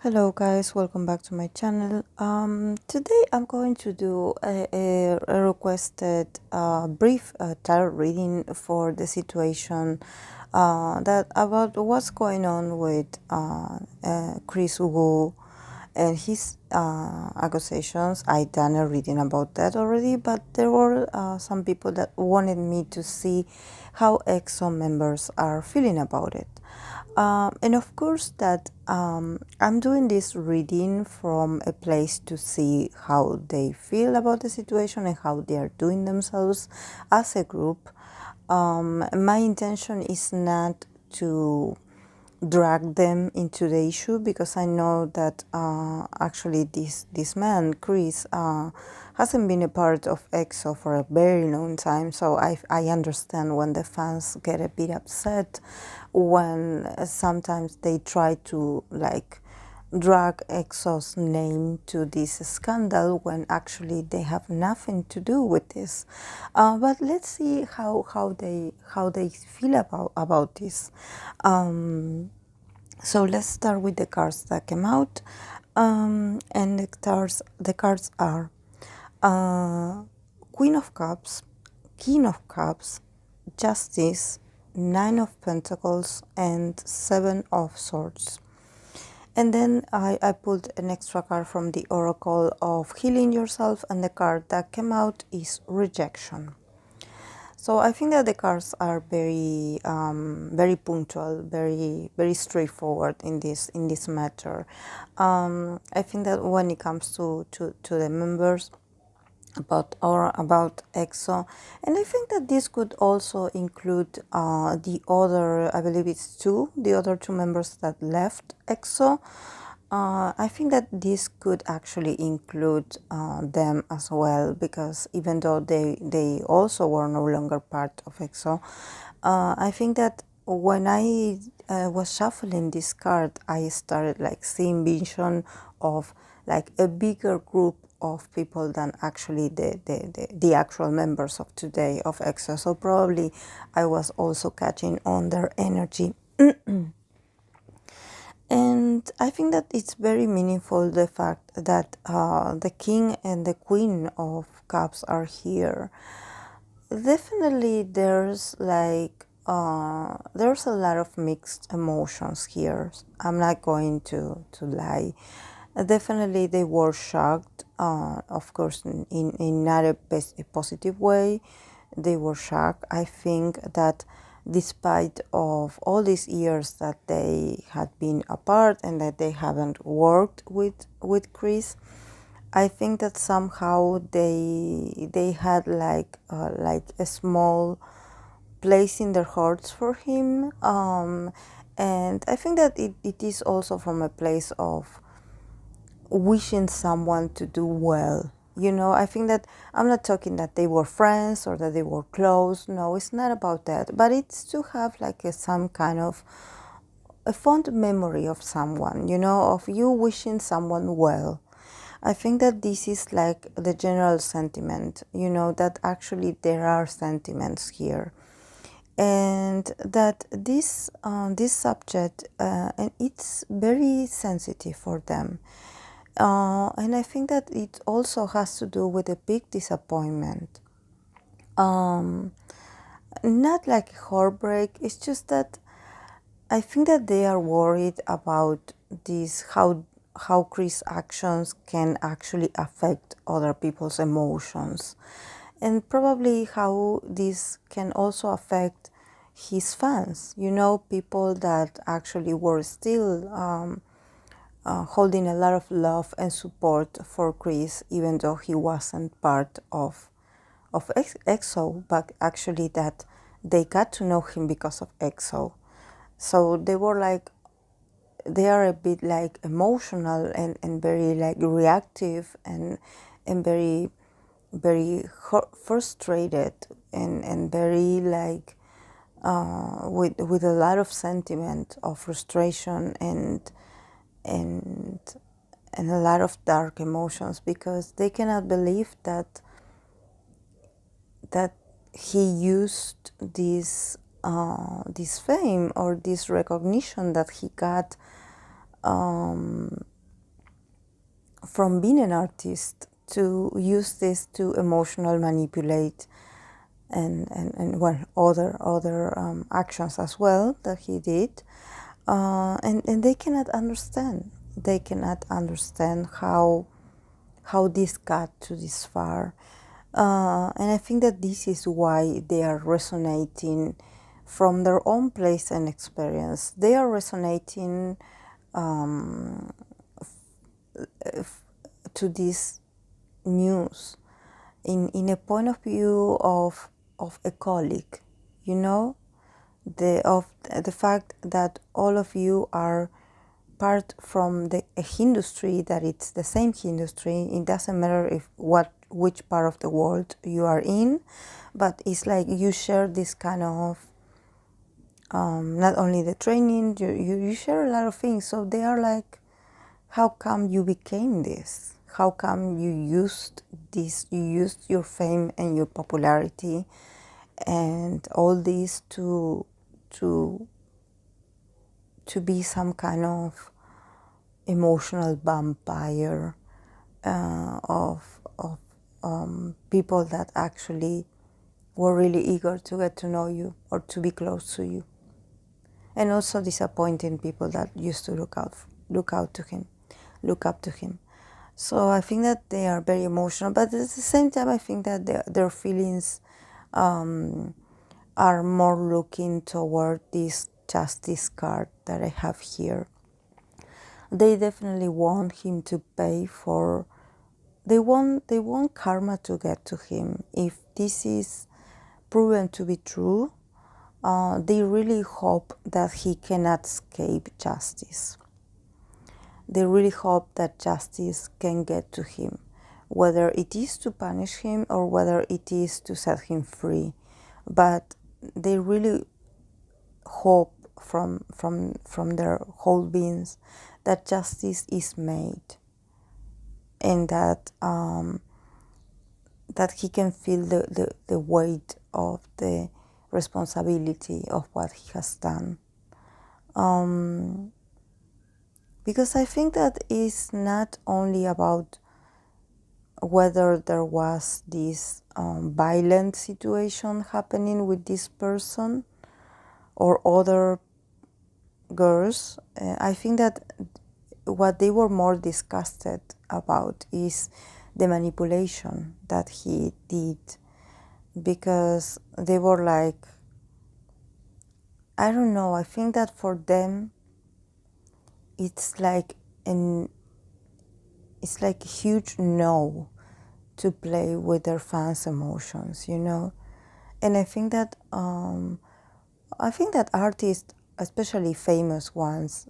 Hello guys, welcome back to my channel. Today I'm going to do a requested brief tarot reading for the situation that about what's going on with Kris and his accusations. I done a reading about that already, but there were some people that wanted me to see how EXO members are feeling about it. And of course that I'm doing this reading from a place to see how they feel about the situation and how they are doing themselves as a group. My intention is not to drag them into the issue because I know that actually this man Kris hasn't been a part of EXO for a very long time, so I understand when the fans get a bit upset when sometimes they try to like drag EXO's name to this scandal when actually they have nothing to do with this. But let's see how they feel about this. So let's start with the cards that came out, and the cards are Queen of Cups, King of Cups, Justice, Nine of Pentacles, and Seven of Swords. And then I pulled an extra card from the Oracle of Healing Yourself, and the card that came out is Rejection. So I think that the cards are very punctual, very straightforward in this matter. I think that when it comes to the members about EXO, and I think that this could also include the other, I believe it's the other two members that left EXO. I think that this could actually include them as well, because even though they also were no longer part of EXO, I think that when I was shuffling this card, I started like seeing vision of like a bigger group of people than actually the actual members of today of EXO. So probably I was also catching on their energy. And I think that it's very meaningful, the fact that the King and the Queen of Cups are here. Definitely there's like there's a lot of mixed emotions here. I'm not going to lie. Definitely they were shocked, of course in not a positive way. They were shocked. I think that despite of all these years that they had been apart and that they haven't worked with Kris, I think that somehow they had like a small place in their hearts for him, and I think that it is also from a place of wishing someone to do well. You know, I think that I'm not talking that they were friends or that they were close. No, it's not about that. But it's to have like some kind of a fond memory of someone, you know, of you wishing someone well. I think that this is like the general sentiment, you know, that actually there are sentiments here. And that this subject, and it's very sensitive for them. And I think that it also has to do with a big disappointment. Not like heartbreak, it's just that I think that they are worried about this, how Kris' actions can actually affect other people's emotions. And probably how this can also affect his fans, you know, people that actually were still holding a lot of love and support for Kris, even though he wasn't part of EXO, but actually that they got to know him because of EXO. So they were like, they are a bit like emotional and very like reactive and very frustrated and very like with a lot of sentiment of frustration and and a lot of dark emotions, because they cannot believe that he used this fame or this recognition that he got from being an artist to use this to emotional manipulate and well, other actions as well that he did, and they cannot understand. They cannot understand how this got to this far, and I think that this is why they are resonating from their own place and experience. They are resonating to this news in a point of view of a colleague, you know, the fact that all of you are part from the a industry that it's the same industry. It doesn't matter which part of the world you are in, but it's like you share this kind of not only the training, you share a lot of things. So they are like, how come you became this? How come you used this? You used your fame and your popularity and all this to be some kind of emotional vampire of people that actually were really eager to get to know you or to be close to you, and also disappointing people that used to look up to him. So I think that they are very emotional, but at the same time, I think that their feelings are more looking toward this justice card that I have here. They definitely want him to pay for. They want karma to get to him. If this is proven to be true, they really hope that he cannot escape justice. They really hope that justice can get to him, whether it is to punish him or whether it is to set him free. But they really hope from their whole beings that justice is made, and that he can feel the weight of the responsibility of what he has done. Because I think that it's not only about whether there was this violent situation happening with this person or other girls. I think that what they were more disgusted about is the manipulation that he did, because they were like, I don't know, I think that for them it's like it's like a huge no to play with their fans' emotions, you know. And I think that artists, especially famous ones,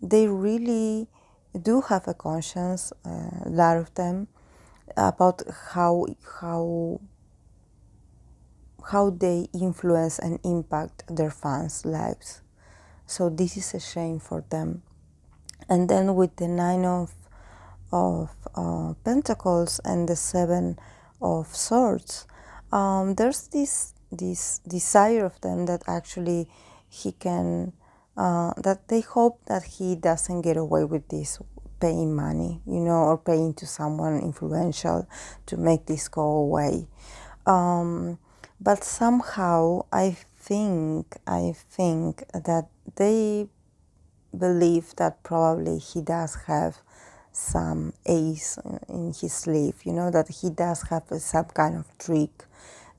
they really do have a conscience, a lot of them, about how they influence and impact their fans' lives. So this is a shame for them. And then with the Nine of Pentacles and the Seven of Swords, there's this desire of them that actually he can, that they hope that he doesn't get away with this, paying money, you know, or paying to someone influential to make this go away. But somehow I think that they believe that probably he does have some ace in his sleeve, you know, that he does have some kind of trick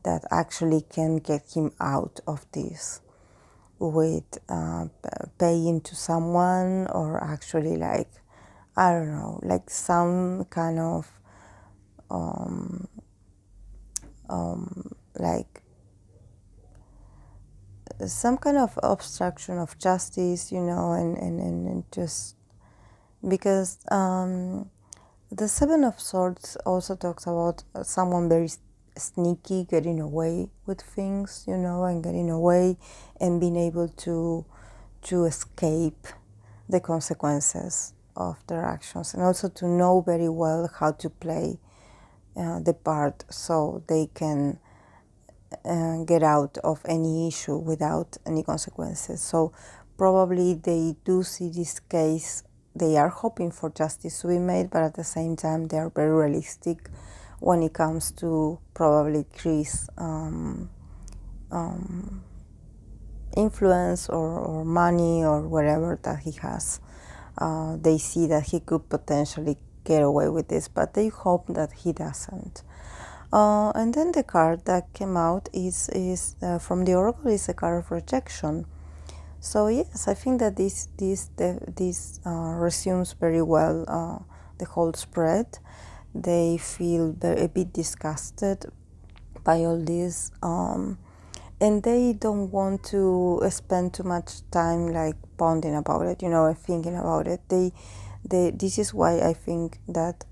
that actually can get him out of this with paying to someone, or actually, like, I don't know, like some kind of like some kind of obstruction of justice, you know, and just because the Seven of Swords also talks about someone very sneaky getting away with things, you know, and getting away and being able to escape the consequences of their actions, and also to know very well how to play the part so they can get out of any issue without any consequences. So probably they do see this case they are hoping for justice to be made, but at the same time they are very realistic when it comes to probably Kris influence or money or whatever that he has. They see that he could potentially get away with this, but they hope that he doesn't. And then the card that came out is from the oracle is a card of rejection. So yes, I think that this resumes very well the whole spread. They feel a bit disgusted by all this, and they don't want to spend too much time like pondering about it, and thinking about it. This is why I think that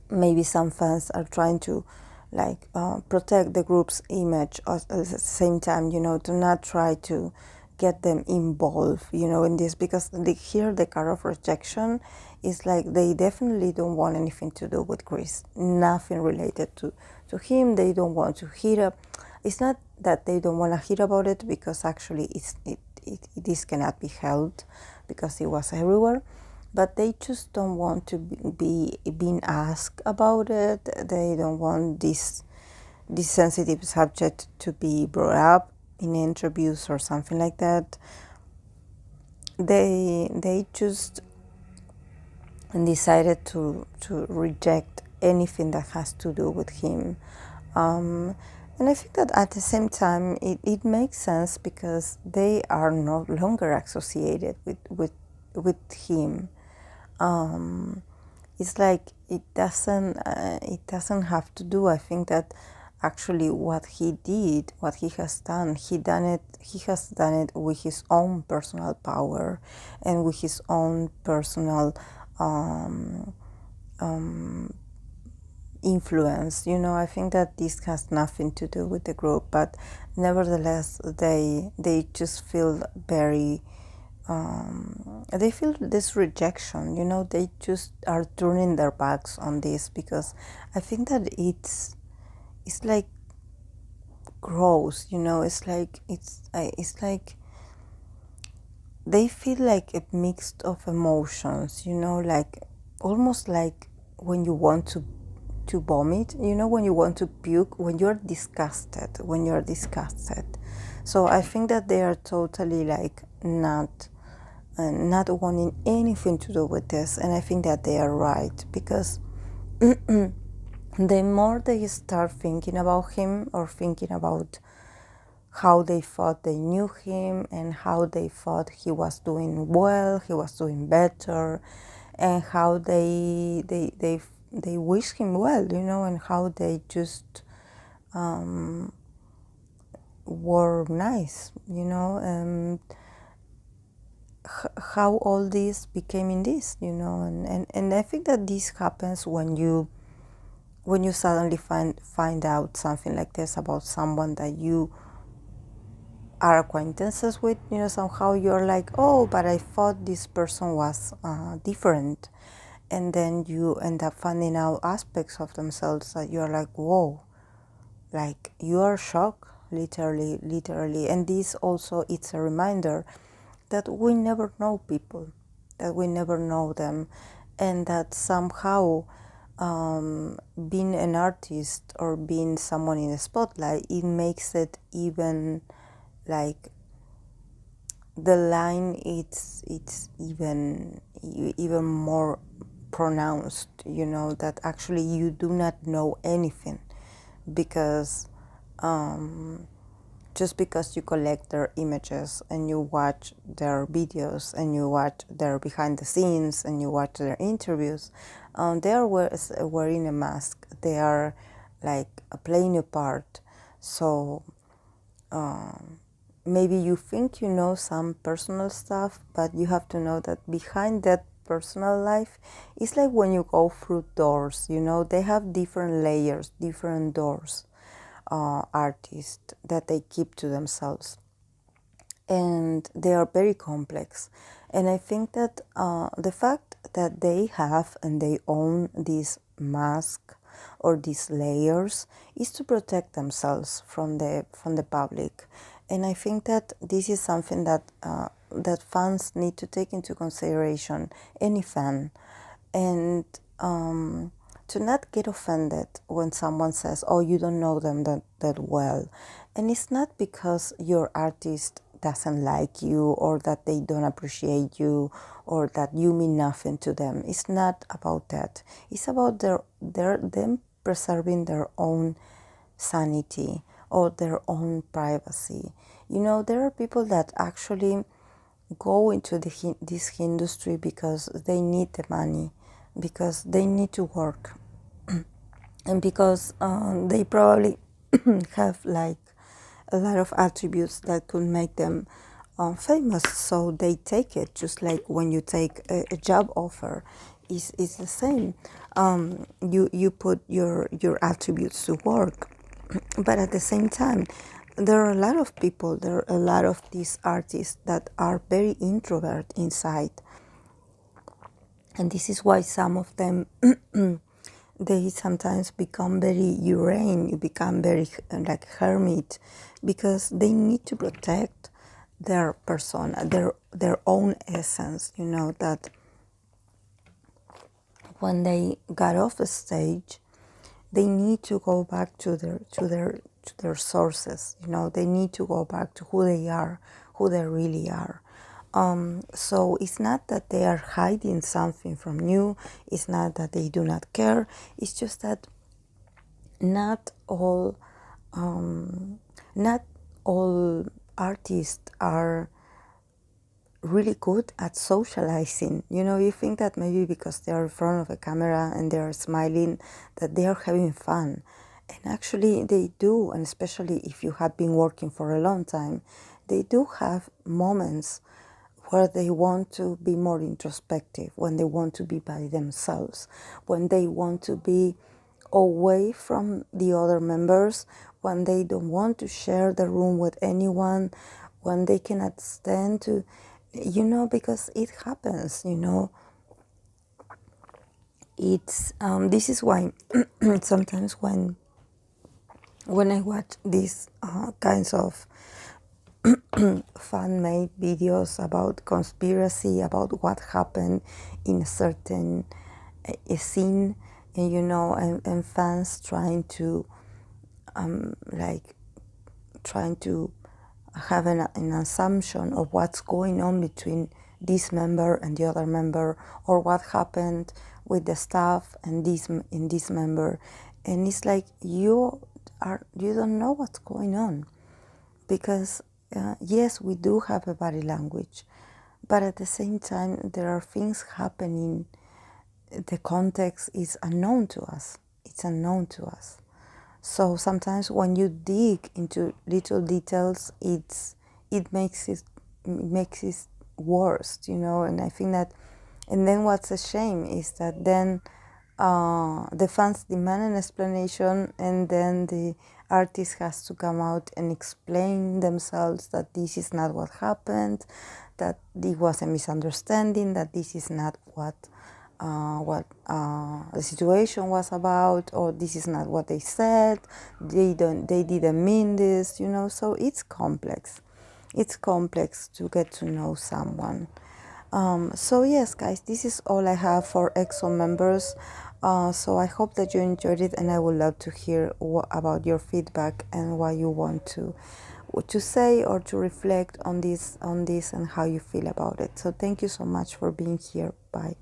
maybe some fans are trying to like protect the group's image at the same time, to not try to get them involved, in this, because here the card of rejection is like they definitely don't want anything to do with Kris, nothing related to him. They don't want to hear up. It's not that they don't want to hear about it, because actually this cannot be held because it was everywhere, but they just don't want to be being asked about it. They don't want this sensitive subject to be brought up in interviews or something like that. They just decided to reject anything that has to do with him. And I think that at the same time it makes sense, because they are no longer associated with him. It's like it doesn't have to do. I think that actually what he did, what he has done, he has done it with his own personal power and with his own personal influence. I think that this has nothing to do with the group, but nevertheless they just feel very they feel this rejection. They just are turning their backs on this, because I think that it's like gross. It's like they feel like a mix of emotions, like almost like when you want to vomit, when you want to puke, when you're disgusted. So I think that they are totally like not wanting anything to do with this, and I think that they are right, because the more they start thinking about him, or thinking about how they thought they knew him and how they thought he was doing well, he was doing better, and how they wish him well, and how they just were nice, and how all this became in this, and I think that this happens when you suddenly find out something like this about someone that you are acquaintances with. Somehow you're like, oh, but I thought this person was different, and then you end up finding out aspects of themselves that you're like, whoa, like you are shocked, literally. And this also, it's a reminder that we never know people, that we never know them, and that somehow being an artist or being someone in the spotlight, it makes it even like the line, it's even more pronounced, that actually you do not know anything, because just because you collect their images and you watch their videos and you watch their behind the scenes and you watch their interviews, they are wearing a mask. They are like playing a part. So maybe you think you know some personal stuff, but you have to know that behind that personal life, it's like when you go through doors, they have different layers, different doors, artists that they keep to themselves. And they are very complex. And I think that the fact that they have and they own this mask or these layers is to protect themselves from the public. And I think that this is something that that fans need to take into consideration, any fan, and to not get offended when someone says, oh, you don't know them that well. And it's not because your artist doesn't like you, or that they don't appreciate you, or that you mean nothing to them. It's not about that. It's about them preserving their own sanity or their own privacy. You know, there are people that actually go into this industry because they need the money, because they need to work, and because they probably have like a lot of attributes that could make them famous, so they take it. Just like when you take a job offer, is the same. You put your attributes to work, but at the same time, there are a lot of people, there are a lot of these artists that are very introvert inside, and this is why some of them they sometimes become very urine, you become very like hermit, because they need to protect their persona, their own essence. You know that when they got off the stage, they need to go back to their sources. You know, they need to go back to who they are, who they really are. So it's not that they are hiding something from you. It's not that they do not care. It's just that not all not all artists are really good at socializing. You know, you think that maybe because they are in front of a camera and they are smiling, that they are having fun. And actually they do, and especially if you have been working for a long time, they do have moments where they want to be more introspective, when they want to be by themselves, when they want to be away from the other members, when they don't want to share the room with anyone, when they cannot stand to, you know, because it happens, you know. It's this is why sometimes when I watch these kinds of fan-made videos about conspiracy, about what happened in a certain scene, and you know, and fans like trying to have an assumption of what's going on between this member and the other member, or what happened with the staff and this member, and it's like you don't know what's going on, because yes, we do have a body language, but at the same time there are things happening. The context is unknown to us. It's unknown to us. So sometimes when you dig into little details, it makes it worse, you know. And I think that, and then what's a shame is that then the fans demand an explanation, and then the artist has to come out and explain themselves that this is not what happened, that it was a misunderstanding, that this is not what the situation was about, or this is not what they said, they didn't mean this, you know. So it's complex. It's complex to get to know someone. So yes, guys, this is all I have for EXO members. So I hope that you enjoyed it, and I would love to hear about your feedback and what you want to say or to reflect on this and how you feel about it. So thank you so much for being here. Bye.